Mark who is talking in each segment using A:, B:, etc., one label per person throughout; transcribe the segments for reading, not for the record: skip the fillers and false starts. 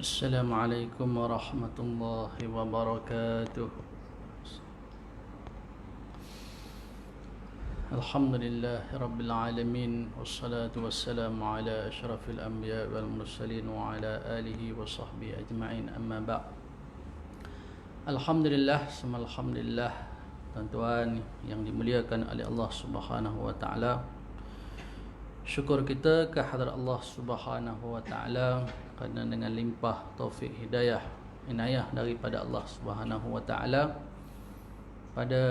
A: Assalamualaikum warahmatullahi wabarakatuh. Alhamdulillahi rabbil alamin, wassalatu wassalamu ala asyrafil anbiya wal mursalin wa ala alihi wa sahbihi ajma'in, amma ba'd. Alhamdulillah, semua alhamdulillah, tuan-tuan yang dimuliakan oleh Allah Subhanahu wa taala. Syukur kita kehadrat Allah Subhanahu wa taala kerana dengan limpah taufik hidayah inayah daripada Allah Subhanahu wa taala, pada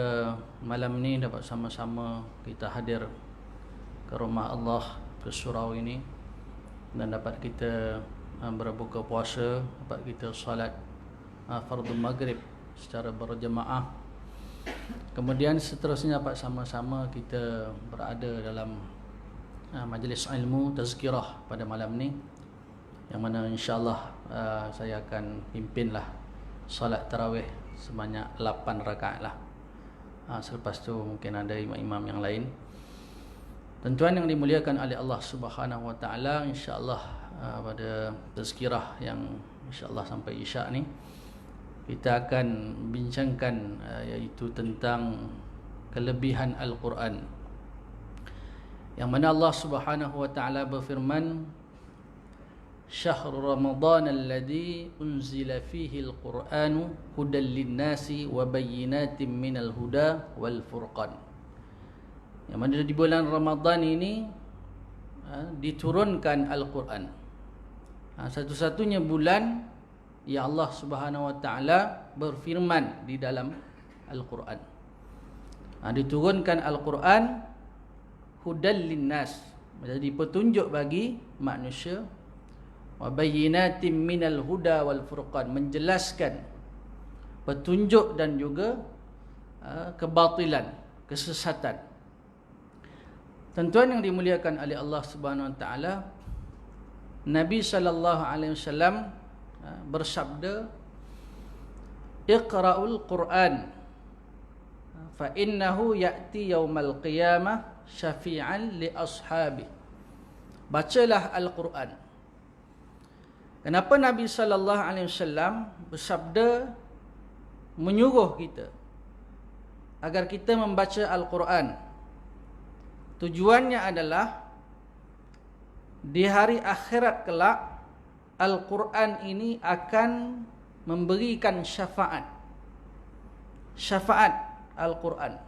A: malam ni dapat sama-sama kita hadir ke rumah Allah, ke surau ini, dan dapat kita berbuka puasa, dapat kita salat fardhu maghrib secara berjemaah. Kemudian seterusnya dapat sama-sama kita berada dalam majlis ilmu tazkirah pada malam ni, yang mana insya-Allah saya akan pimpinlah solat tarawih sebanyak 8 rakaat lah. Selepas tu mungkin ada imam-imam yang lain. Tuan-tuan yang dimuliakan oleh Allah Subhanahu wa taala, insya-Allah pada tazkirah yang insya-Allah sampai Isyak ni kita akan bincangkan iaitu tentang kelebihan Al-Quran, yang mana Allah Subhanahu wa taala berfirman, "Syahrul Ramadan alladzi unzila fihi al-Qur'anu hudan lin-nasi wa bayyinatin minal huda wal furqan." Yang mana di bulan Ramadan ini diturunkan Al-Quran. Satu-satunya bulan yang Allah Subhanahu wa taala berfirman di dalam Al-Quran. Diturunkan Al-Quran hudan linnas, menjadi petunjuk bagi manusia, wa bayyinatin minal huda wal furqan, menjelaskan petunjuk dan juga kebatilan, kesesatan. Tuan-tuan yang dimuliakan oleh Allah Subhanahu wa taala, Nabi sallallahu alaihi wasallam bersabda, "Iqra'ul Qur'an fa innahu ya'ti yaumal qiyamah syafi'an li ashabi." Bacalah Al-Quran. Kenapa Nabi sallallahu alaihi wasallam bersabda menyuruh kita agar kita membaca Al-Quran? Tujuannya adalah di hari akhirat kelak Al-Quran ini akan memberikan syafaat. Syafaat Al-Quran.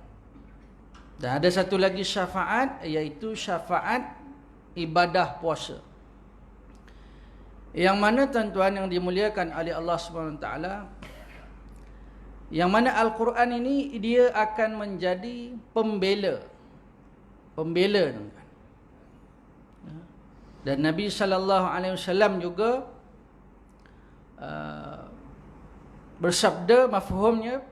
A: Dan ada satu lagi syafaat, iaitu syafaat ibadah puasa. Yang mana tuan-tuan yang dimuliakan oleh Allah Subhanahu Wa Taala, yang mana Al-Quran ini dia akan menjadi pembela. Pembela, tuan-tuan. Dan Nabi sallallahu alaihi wasallam juga bersabda, mafhumnya,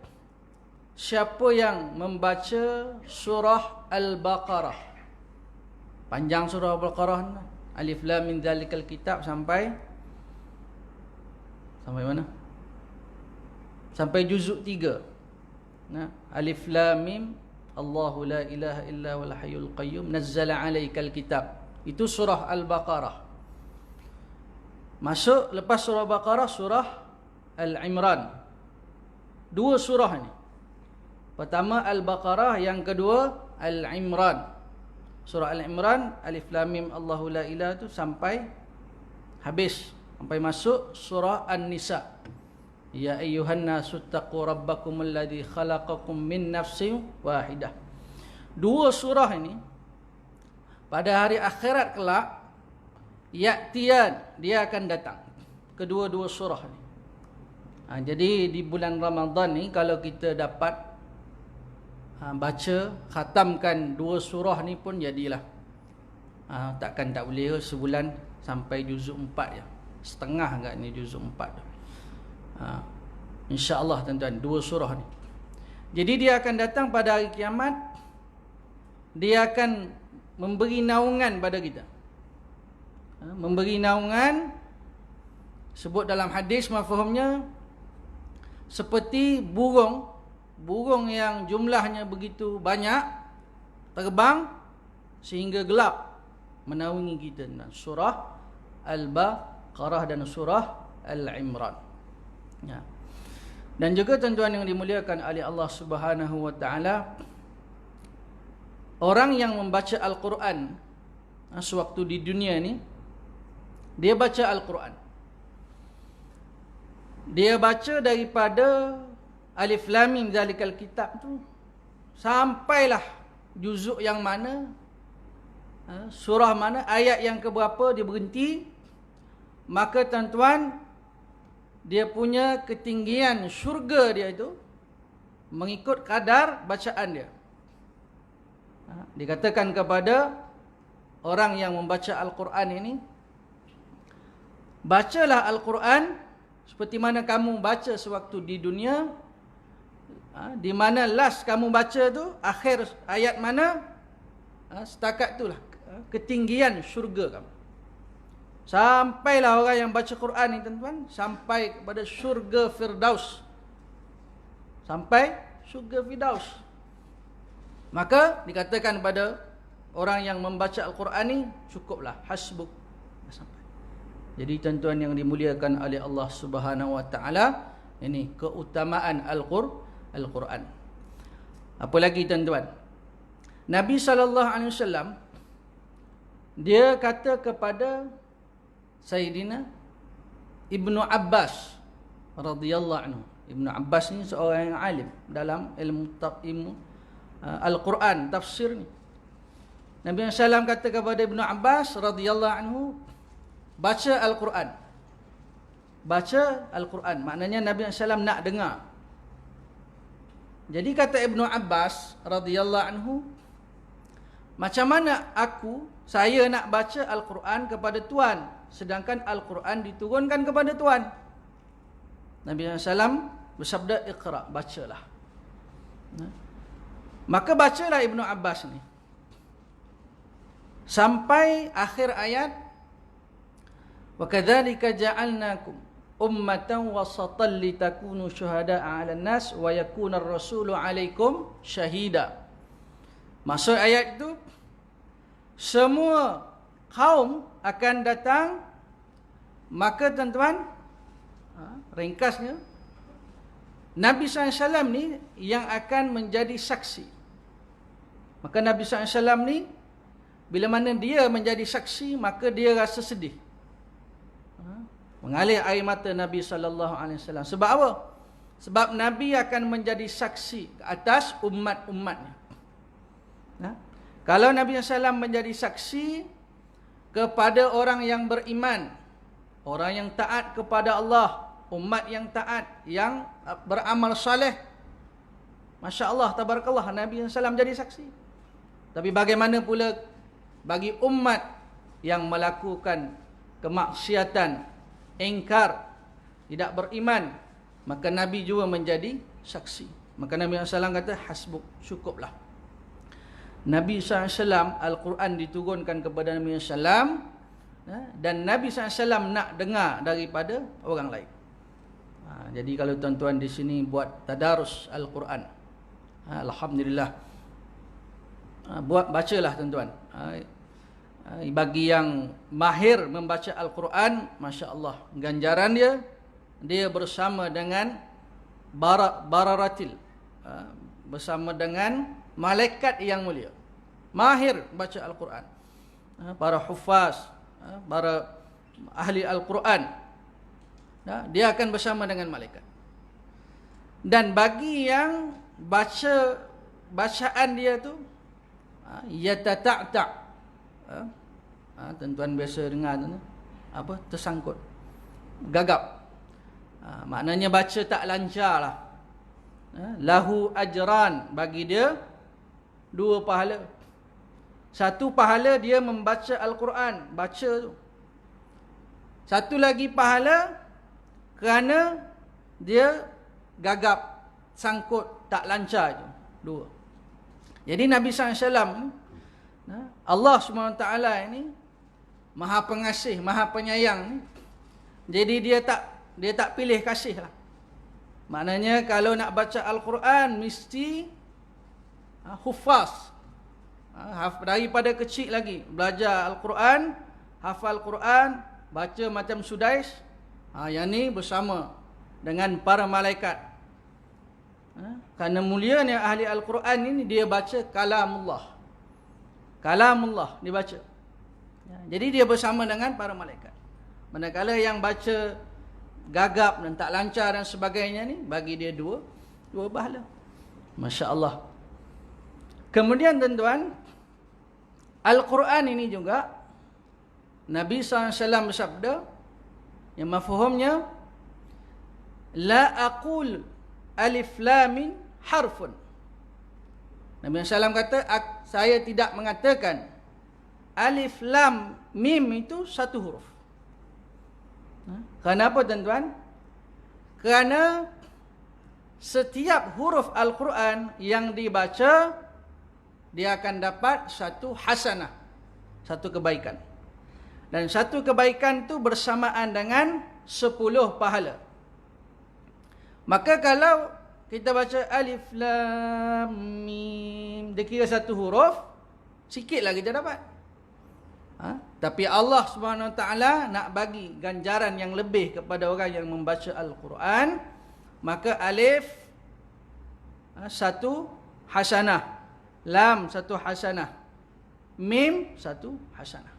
A: siapa yang membaca surah Al-Baqarah, panjang surah Al-Baqarah, Alif Lam Mim Dzalikal Kitab, sampai mana? Sampai juzuk 3. Alif Lam Mim, Allahu la ilaha illa huwal hayyul qayyum, nazzala 'alaikal kitab. Itu surah Al-Baqarah. Masuk lepas surah Al-Baqarah surah Al-Imran. 2 surah ni. Pertama Al-Baqarah, yang kedua Al-Imran. Surah Al-Imran, Alif Lam Mim Allahu la ilaha tu sampai habis, sampai masuk surah An-Nisa. Ya ayyuhan nasu taqu rabbakumul ladzi khalaqakum min nafsin wahidah. 2 surah ini pada hari akhirat kelak, ya'tiyan, dia akan datang. Kedua-dua surah ni. Jadi di bulan Ramadan ni, kalau kita dapat baca, khatamkan 2 surah ni pun jadilah. Takkan tak boleh sebulan sampai juzuk 4 je. Setengah agak ni juzuk 4 tu. InsyaAllah tuan-tuan, 2 surah ni. Jadi dia akan datang pada hari kiamat. Dia akan memberi naungan pada kita. Memberi naungan, sebut dalam hadis mafhumnya, seperti burung yang jumlahnya begitu banyak, terbang sehingga gelap, menaungi kita. Surah Al-Baqarah dan surah Al-Imran. Ya. Dan juga tuan-tuan yang dimuliakan oleh Allah Subhanahu wa taala, orang yang membaca Al-Quran sewaktu di dunia ni, dia baca Al-Quran. Dia baca daripada Alif Lam Mim zalikal kitab tu sampailah juzuk yang mana, surah mana, ayat yang keberapa dia berhenti, maka tuan-tuan, dia punya ketinggian syurga dia itu mengikut kadar bacaan dia. Dikatakan kepada orang yang membaca Al-Quran ini, bacalah Al-Quran seperti mana kamu baca sewaktu di dunia, di mana last kamu baca tu, akhir ayat mana, setakat itulah ketinggian syurga kamu. Sampailah orang yang baca Quran ni tuan-tuan, sampai kepada syurga Firdaus. Sampai syurga Firdaus. Maka dikatakan pada orang yang membaca Al-Quran ni, cukuplah, hasbuk, sampai. Jadi tuan-tuan yang dimuliakan oleh Allah Subhanahu wa taala, ini keutamaan Al-Quran. Apa lagi tuan-tuan? Nabi SAW, dia kata kepada Sayyidina Ibnu Abbas radhiyallahu anhu. Ibnu Abbas ni seorang yang alim dalam ilmu Al-Quran, tafsir ni. Nabi SAW kata kepada Ibnu Abbas radhiyallahu anhu, baca Al-Quran. Baca Al-Quran, maknanya Nabi SAW nak dengar. Jadi kata Ibnu Abbas radhiyallahu anhu, macam mana saya nak baca Al-Quran kepada Tuan, sedangkan Al-Quran diturunkan kepada Tuan? Nabi SAW bersabda, Iqra, bacalah. Maka bacalah Ibnu Abbas ni sampai akhir ayat, wa kadzalika ja'alnakum ummatan wasatan litakunu syuhada'a 'alan nas wa yakuna ar-rasulu 'alaikum syahida. Maksud ayat itu, semua kaum akan datang, maka tuan-tuan, ringkasnya, Nabi SAW ni yang akan menjadi saksi. Maka Nabi SAW ni, bila mana dia menjadi saksi, maka dia rasa sedih. Mengalir air mata Nabi SAW. Sebab apa? Sebab Nabi akan menjadi saksi atas umat-umatnya. Kalau Nabi SAW menjadi saksi kepada orang yang beriman, orang yang taat kepada Allah, umat yang taat, yang beramal saleh, Masya Allah, tabarakallah, Nabi SAW jadi saksi. Tapi bagaimana pula bagi umat yang melakukan kemaksiatan, ingkar, tidak beriman, maka Nabi juga menjadi saksi. Maka Nabi SAW kata, hasbuk, cukuplah. Nabi SAW, Al-Quran diturunkan kepada Nabi SAW, dan Nabi SAW nak dengar daripada orang lain. Jadi kalau tuan-tuan di sini buat tadarus Al-Quran, alhamdulillah, bacalah tuan-tuan. Bagi yang mahir membaca Al-Quran, Masya Allah, ganjaran dia bersama dengan bararatil, bersama dengan malaikat yang mulia. Mahir baca Al-Quran, para hufaz, para ahli Al-Quran, dia akan bersama dengan malaikat. Dan bagi yang baca bacaan dia tu yatata'ta', tuan-tuan biasa dengar tu, apa, tersangkut, gagap, maknanya baca tak lancar lah. Lahu ajran, bagi dia 2 pahala. 1 pahala dia membaca Al-Quran, baca tu. 1 lagi pahala kerana dia gagap, sangkut, tak lancar tu. 2. Jadi Nabi SAW, Allah SWT ini Maha Pengasih, Maha Penyayang. Jadi dia tak pilih kasih lah. Maknanya kalau nak baca Al-Quran mesti hufaz, daripada kecil lagi belajar Al-Quran, hafal Quran, baca macam Sudais, Yang ni bersama dengan para malaikat. Kerana mulianya ahli Al-Quran ini, dia baca kalamullah. Kalamullah dibaca. Jadi dia bersama dengan para malaikat. Manakala yang baca gagap dan tak lancar dan sebagainya ni, bagi dia dua pahala. Masya Allah. Kemudian tuan-tuan, Al-Quran ini juga Nabi SAW bersabda yang mafhumnya, la aqul alif lam mim harfun. Nabi SAW kata, saya tidak mengatakan alif lam mim itu satu huruf. Kenapa tuan-tuan? Kerana setiap huruf Al-Quran yang dibaca, dia akan dapat satu hasanah, satu kebaikan. Dan satu kebaikan itu bersamaan dengan 10 pahala. Maka kalau kita baca alif lam mim, dia kira satu huruf, sikitlah kita dapat. Tapi Allah Subhanahu Wa Taala nak bagi ganjaran yang lebih kepada orang yang membaca Al-Quran, maka alif satu hasanah, lam satu hasanah, mim satu hasanah.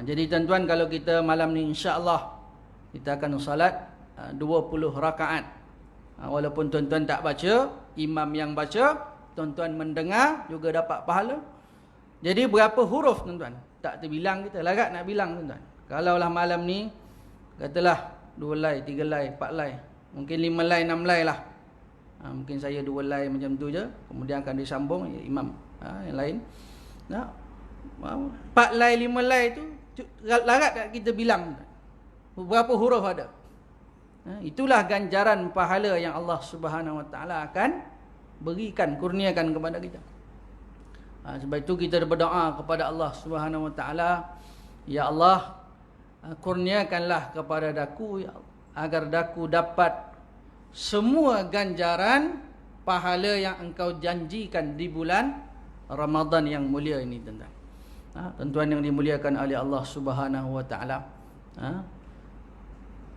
A: Jadi tuan-tuan, kalau kita malam ni insya-Allah kita akan salat 20 rakaat. Walaupun tuan-tuan tak baca, imam yang baca, tuan-tuan mendengar juga dapat pahala. Jadi berapa huruf tuan-tuan? Tak terbilang, kita larat nak bilang tuan-tuan. Kalaulah malam ni katalah 2 lay, 3 lay, 4 lay, mungkin 5 lay, 6 lay lah. Mungkin saya 2 lay macam tu je, kemudian akan disambung imam yang lain. 4 lay, 5 lay tu larat tak kita bilang berapa huruf ada. Itulah ganjaran pahala yang Allah Subhanahu Wa Taala akan berikan, kurniakan kepada kita. Sebab itu kita berdoa kepada Allah Subhanahu Wa Taala, ya Allah, kurniakanlah kepada daku, ya Allah, agar daku dapat semua ganjaran pahala yang engkau janjikan di bulan Ramadan yang mulia ini, tuan-tuan. Tuan-tuan yang dimuliakan oleh Allah Subhanahu Wa Taala.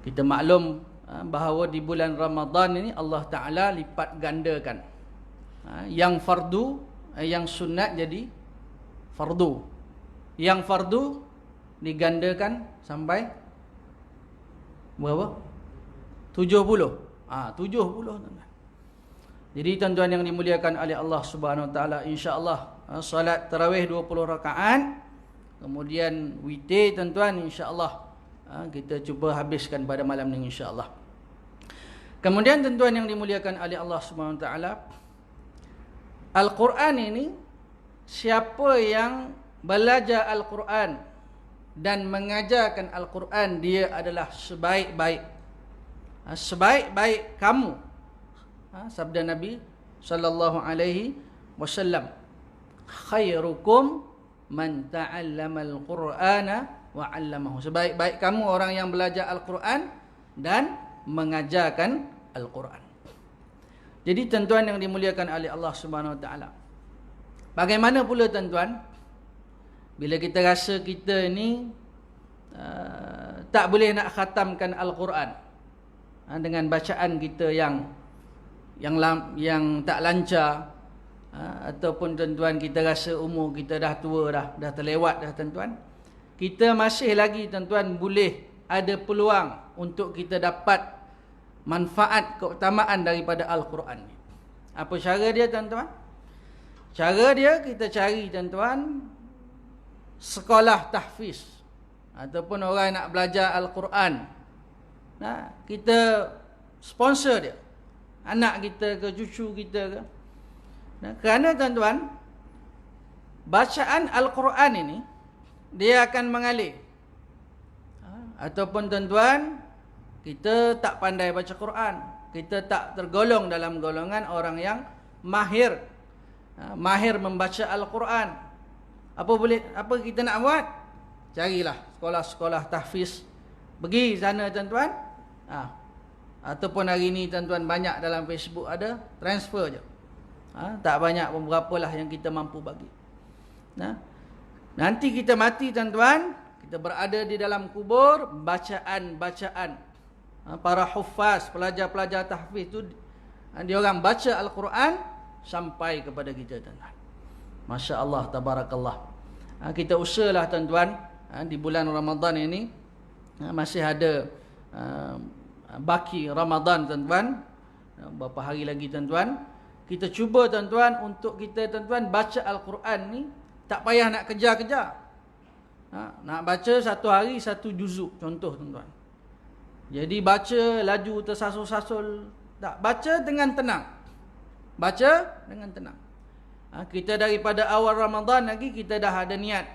A: Kita maklum bahawa di bulan Ramadan ini Allah Ta'ala lipat gandakan. Yang fardu, yang sunat jadi fardu. Yang fardu digandakan sampai berapa? 70. 70 tuan-tuan. Jadi tuan-tuan yang dimuliakan oleh Allah Subhanahu Wa Taala, insya-Allah salat tarawih 20 rakaat, kemudian witir tuan-tuan, insya-Allah kita cuba habiskan pada malam ni, insya-Allah. Kemudian tuan-tuan yang dimuliakan oleh Allah Subhanahu Wa Taala, Al-Quran ini, siapa yang belajar Al-Quran dan mengajarkan Al-Quran, dia adalah sebaik-baik kamu. Sabda Nabi sallallahu alaihi wasallam, khairukum man ta'allama al-Qur'ana wa 'allamahu. Sebaik-baik kamu orang yang belajar Al-Quran dan mengajarkan Al-Quran. Jadi tuan-tuan yang dimuliakan oleh Allah Subhanahu Wa Taala, bagaimana pula tuan-tuan bila kita rasa kita ni tak boleh nak khatamkan Al-Quran dengan bacaan kita yang tak lancar, ataupun tuan-tuan kita rasa umur kita dah tua dah terlewat dah tuan-tuan, kita masih lagi tuan-tuan boleh ada peluang untuk kita dapat manfaat, keutamaan daripada Al-Quran. Apa cara dia tuan-tuan? Cara dia, kita cari tuan-tuan sekolah tahfiz, ataupun orang nak belajar Al-Quran. Kita sponsor dia, anak kita ke, cucu kita ke. Kerana tuan-tuan, bacaan Al-Quran ini dia akan mengalir. Ataupun tuan-tuan, kita tak pandai baca Quran, kita tak tergolong dalam golongan orang yang mahir membaca Al-Quran. Apa kita nak buat? Carilah sekolah-sekolah tahfiz, pergi sana tuan-tuan. Ataupun hari ni tuan-tuan banyak dalam Facebook ada, transfer je. Tak banyak pun, berapalah yang kita mampu bagi. Nanti kita mati tuan-tuan, kita berada di dalam kubur, bacaan-bacaan para huffaz, pelajar-pelajar tahfiz tu, dia orang baca Al-Quran sampai kepada kita, tuan-tuan. Masya Allah, tabarakallah. Kita usahalah, tuan-tuan, di bulan Ramadan ini, masih ada baki Ramadan, tuan-tuan, berapa hari lagi, tuan-tuan. Kita cuba, tuan-tuan, untuk kita, tuan-tuan, baca Al-Quran ni tak payah nak kejar-kejar. Nak baca satu hari satu juzuk, contoh, tuan-tuan. Jadi baca laju tersasul-sasul, tak, baca dengan tenang. Baca dengan tenang. Kita daripada awal Ramadan lagi kita dah ada niat,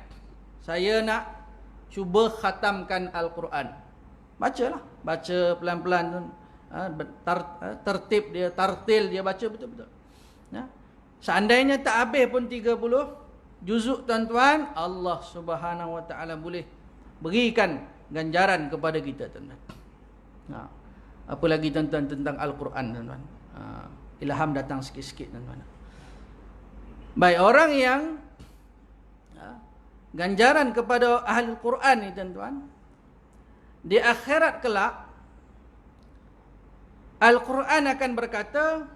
A: saya nak cuba khatamkan Al-Quran. Bacalah, baca pelan-pelan, tertib dia, tartil dia, baca betul-betul. Seandainya tak habis pun 30 juzuk, tuan-tuan, Allah Subhanahu Wa Taala boleh berikan ganjaran kepada kita, tuan-tuan. Apa lagi, tuan-tuan, tentang Al-Quran, tuan-tuan. Ilham datang sikit-sikit, tuan-tuan. Baik, orang yang ganjaran kepada ahli Quran ni, tuan-tuan, di akhirat kelak Al-Quran akan berkata,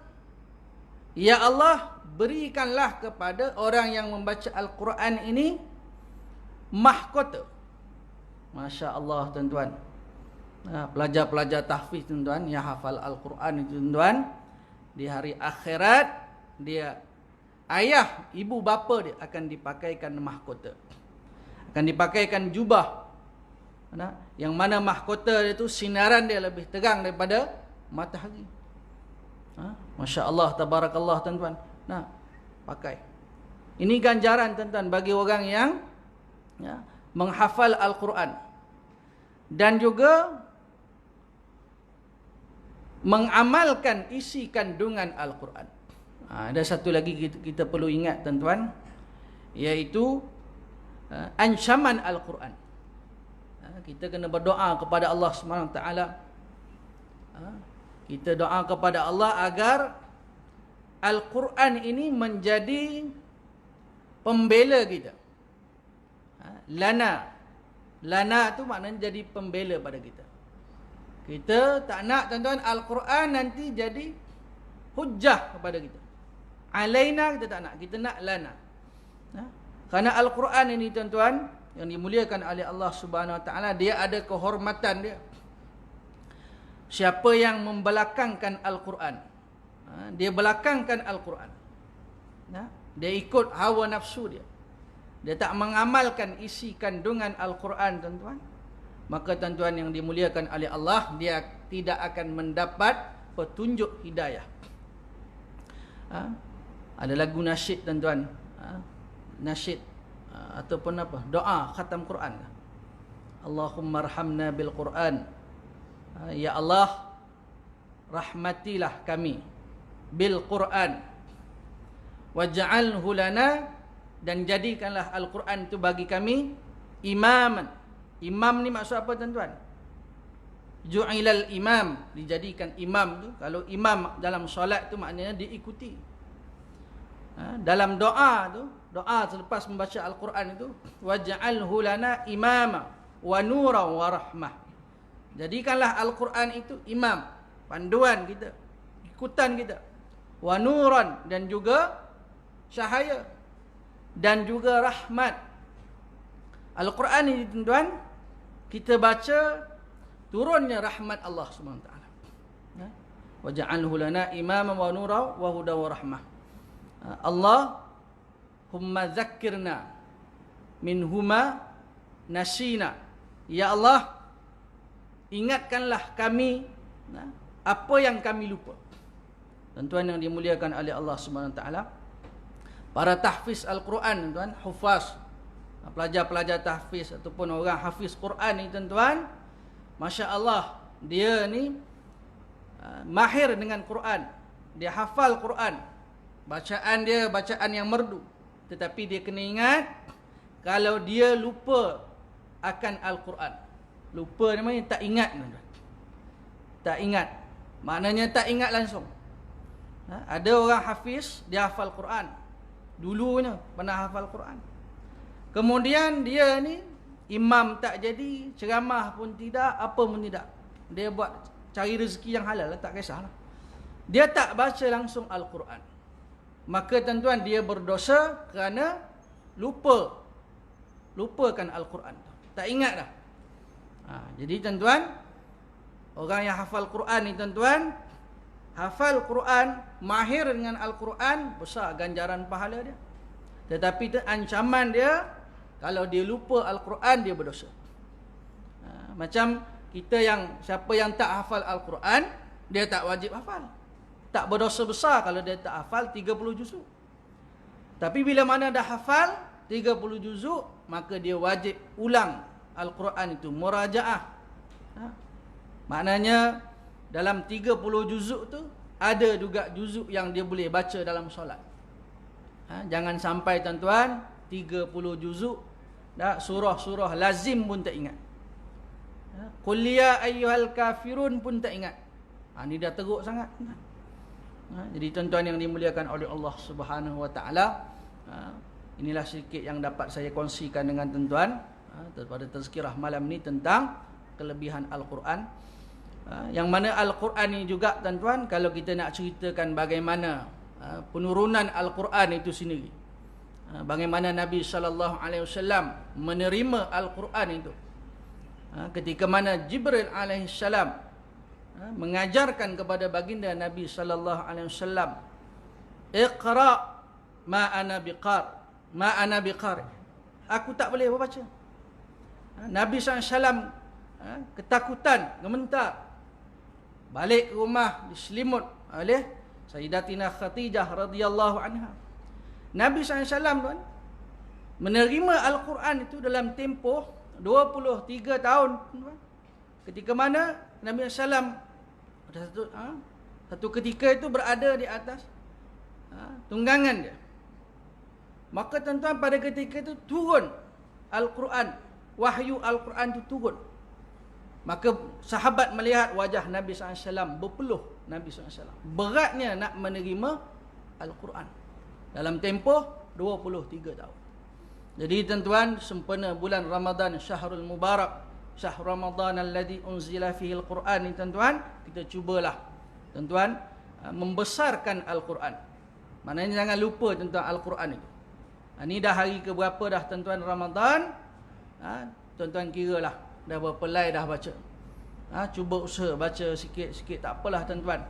A: ya Allah, berikanlah kepada orang yang membaca Al-Quran ini mahkota. Masya Allah, tuan-tuan. Pelajar-pelajar tahfiz, tuan-tuan, yang hafal Al-Quran itu, tuan-tuan, di hari akhirat dia, ayah, ibu, bapa dia akan dipakaikan mahkota, akan dipakaikan jubah, yang mana mahkota itu sinaran dia lebih terang daripada matahari. Masya Allah, tabarakallah, tuan-tuan. Pakai. Ini ganjaran, tuan-tuan, bagi orang yang menghafal Al-Quran dan juga mengamalkan isi kandungan Al-Quran. Ada satu lagi kita perlu ingat, tuan-tuan, iaitu ancaman Al-Quran. Kita kena berdoa kepada Allah SWT. Kita doa kepada Allah agar Al-Quran ini menjadi pembela kita. Lana tu maknanya jadi pembela pada kita. Kita tak nak, tuan-tuan, Al-Quran nanti jadi hujjah kepada kita. Alaina kita tak nak, kita nak lana. Kerana Al-Quran ini, tuan-tuan, yang dimuliakan oleh Allah Subhanahu Wa Taala, dia ada kehormatan dia. Siapa yang membelakangkan Al-Quran, dia belakangkan Al-Quran, dia ikut hawa nafsu dia, dia tak mengamalkan isi kandungan Al-Quran, tuan-tuan, maka, tuan-tuan yang dimuliakan oleh Allah, dia tidak akan mendapat petunjuk hidayah. Ada lagu nasyid, tuan-tuan, nasyid ataupun apa, doa khatam Quran. Allahumma arhamna bil Quran. Ya Allah, rahmatilah kami bil Quran, waj'alhu lana, dan jadikanlah Al-Quran itu bagi kami imaman. Imam ni maksud apa, tuan-tuan? Ju'ilal imam, dijadikan imam tu. Kalau imam dalam solat tu maknanya diikuti. Dalam doa tu, doa selepas membaca Al-Quran itu, waj'alhu lana imama wa nura wa rahmah. Jadikanlah Al-Quran itu imam, panduan kita, ikutan kita. Wa nuran, dan juga cahaya, dan juga rahmat. Al-Quran ini, tuan-tuan, kita baca, turunnya rahmat Allah SWT. Waj'alhu lana imama wa nura wa huda wa rahmah. Allahumma zakkirna minhuma nasina. Ya Allah, ingatkanlah kami apa yang kami lupa. Tuan-tuan yang dimuliakan oleh Allah SWT, para tahfiz Al-Quran, tuan-tuan, hufaz, pelajar-pelajar tahfiz ataupun orang hafiz Quran ni, tuan-tuan, Masya Allah, dia ni mahir dengan Quran. Dia hafal Quran. Bacaan dia bacaan yang merdu. Tetapi dia kena ingat, kalau dia lupa akan Al-Quran, lupa namanya tak ingat, tuan-tuan. Tak ingat, maknanya tak ingat langsung. Ada orang hafiz, dia hafal Quran, dulunya pernah hafal Quran, kemudian dia ni imam tak jadi, ceramah pun tidak, apa pun tidak, dia buat cari rezeki yang halal, tak kisahlah. Dia tak baca langsung Al-Quran, maka tuan-tuan dia berdosa kerana lupakan Al-Quran, tak ingat dah. Jadi tuan-tuan, orang yang hafal Quran ni tuan-tuan, hafal Quran, mahir dengan Al-Quran, besar ganjaran pahala dia. Tetapi ancaman dia, kalau dia lupa Al-Quran, dia berdosa. Macam kita siapa yang tak hafal Al-Quran, dia tak wajib hafal, tak berdosa besar kalau dia tak hafal 30 juzuk. Tapi bila mana dah hafal 30 juzuk, maka dia wajib ulang Al-Quran itu, murajaah. Maknanya dalam 30 juzuk tu ada juga juzuk yang dia boleh baca dalam solat. Jangan sampai tuan-tuan 30 juzuk surah-surah lazim pun tak ingat. Qul ya ayyuhal kafirun pun tak ingat. Ni dah teruk sangat. Jadi tuan-tuan yang dimuliakan oleh Allah Subhanahu wa taala, inilah sedikit yang dapat saya kongsikan dengan tuan-tuan pada tazkirah malam ni tentang kelebihan Al-Quran. Yang mana Al-Quran ni juga tuan-tuan, kalau kita nak ceritakan bagaimana penurunan Al-Quran itu sendiri, bagaimana Nabi SAW menerima Al-Quran itu, ketika mana Jibril alaihissalam mengajarkan kepada baginda Nabi SAW, Iqra ma ana biqari, aku tak boleh membaca. Nabi SAW ketakutan, gemetar, balik ke rumah diselimut oleh Sayyidatina Khadijah radhiyallahu anha. Nabi SAW menerima Al-Quran itu dalam tempoh 23 tahun. Ketika mana Nabi SAW satu ketika itu berada di atas tunggangan dia, maka tuan-tuan pada ketika itu turun Al-Quran, wahyu Al-Quran itu turun. Maka sahabat melihat wajah Nabi SAW berpeluh. Nabi SAW beratnya nak menerima Al-Quran dalam tempoh 23 tahun. Jadi tuan-tuan, sempena bulan Ramadan, Syahrul Mubarak, Syahr Ramadan alladhi unzila fihi Al-Quran ni tuan-tuan, kita cubalah tuan-tuan membesarkan Al-Quran. Maknanya jangan lupa tuan-tuan Al-Quran itu. Ni dah hari ke berapa dah tuan-tuan Ramadan? Tuan-tuan kiralah dah berapa lay dah baca. Cuba usaha baca sikit-sikit, tak apalah tuan-tuan.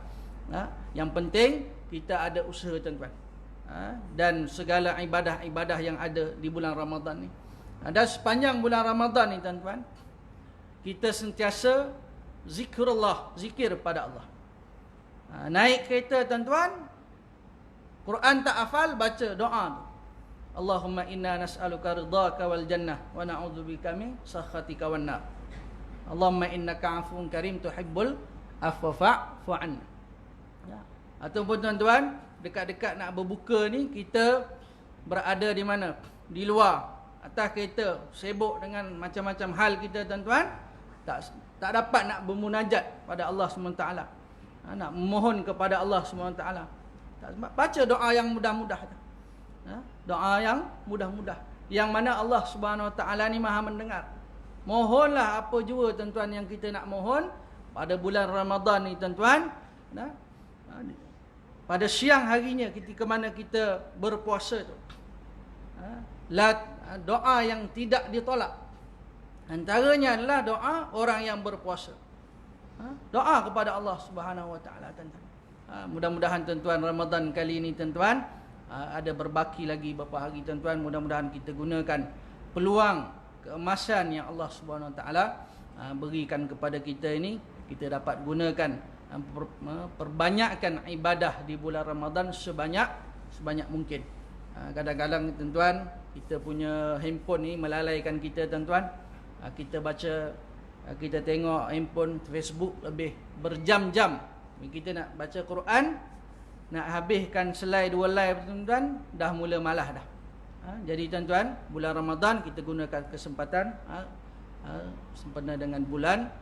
A: Yang penting kita ada usaha tuan-tuan. Dan segala ibadah-ibadah yang ada di bulan Ramadan ni. Dan sepanjang bulan Ramadan ni tuan-tuan, kita sentiasa zikrullah, zikir pada Allah. Naik kereta tuan-tuan, Quran tak hafal, baca doa. Allahumma inna nas'aluka ridhaka wal jannah wa na'udzubika min sakhatika wan nar. Allahumma innaka 'afuwun karim tuhibbul afwa fa'fu 'anna. Ataupun tuan-tuan, dekat-dekat nak berbuka ni, kita berada di mana? Di luar, atas kereta, sibuk dengan macam-macam hal kita tuan-tuan, tak dapat nak bermunajat pada Allah SWT, nak memohon kepada Allah SWT. Baca doa yang mudah-mudah, doa yang mudah-mudah, yang mana Allah SWT ni Maha mendengar. Mohonlah apa jua tuan-tuan yang kita nak mohon pada bulan Ramadan ni tuan-tuan, pada siang harinya ketika mana kita berpuasa tu, doa yang tidak ditolak antaranya adalah doa orang yang berpuasa. Doa kepada Allah Subhanahu wa taala tuan-tuan. Mudah-mudahan tuan-tuan Ramadan kali ini tuan-tuan ada berbaki lagi beberapa hari tuan-tuan. Mudah-mudahan kita gunakan peluang keemasan yang Allah Subhanahu wa taala berikan kepada kita ini, kita dapat gunakan, perbanyakkan ibadah di bulan Ramadan sebanyak mungkin. Kadang-kadang tuan-tuan, kita punya handphone ni melalaikan kita tuan-tuan. Kita baca, kita tengok handphone, Facebook lebih berjam-jam. Kita nak baca Quran, nak habiskan selai 2 lay tuan-tuan, dah mula malas dah. Jadi tuan-tuan, bulan Ramadan kita gunakan kesempatan sempena dengan bulan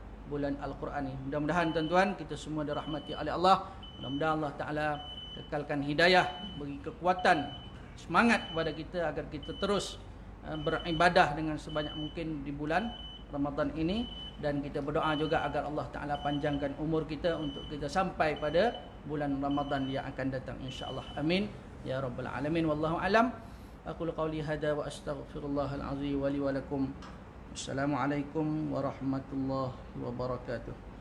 A: Al-Quran ini. Mudah-mudahan tuan-tuan kita semua dirahmati oleh Allah. Mudah-mudahan Allah Ta'ala kekalkan hidayah, beri kekuatan, semangat kepada kita agar kita terus beribadah dengan sebanyak mungkin di bulan Ramadan ini. dan kita berdoa juga agar Allah Ta'ala panjangkan umur kita untuk kita sampai pada bulan Ramadan yang akan datang insya-Allah. Amin ya rabbal alamin. Wallahu alam. Aqulu qawli hadza wa astaghfirullahal azim wa li wa lakum. Assalamualaikum warahmatullahi wabarakatuh.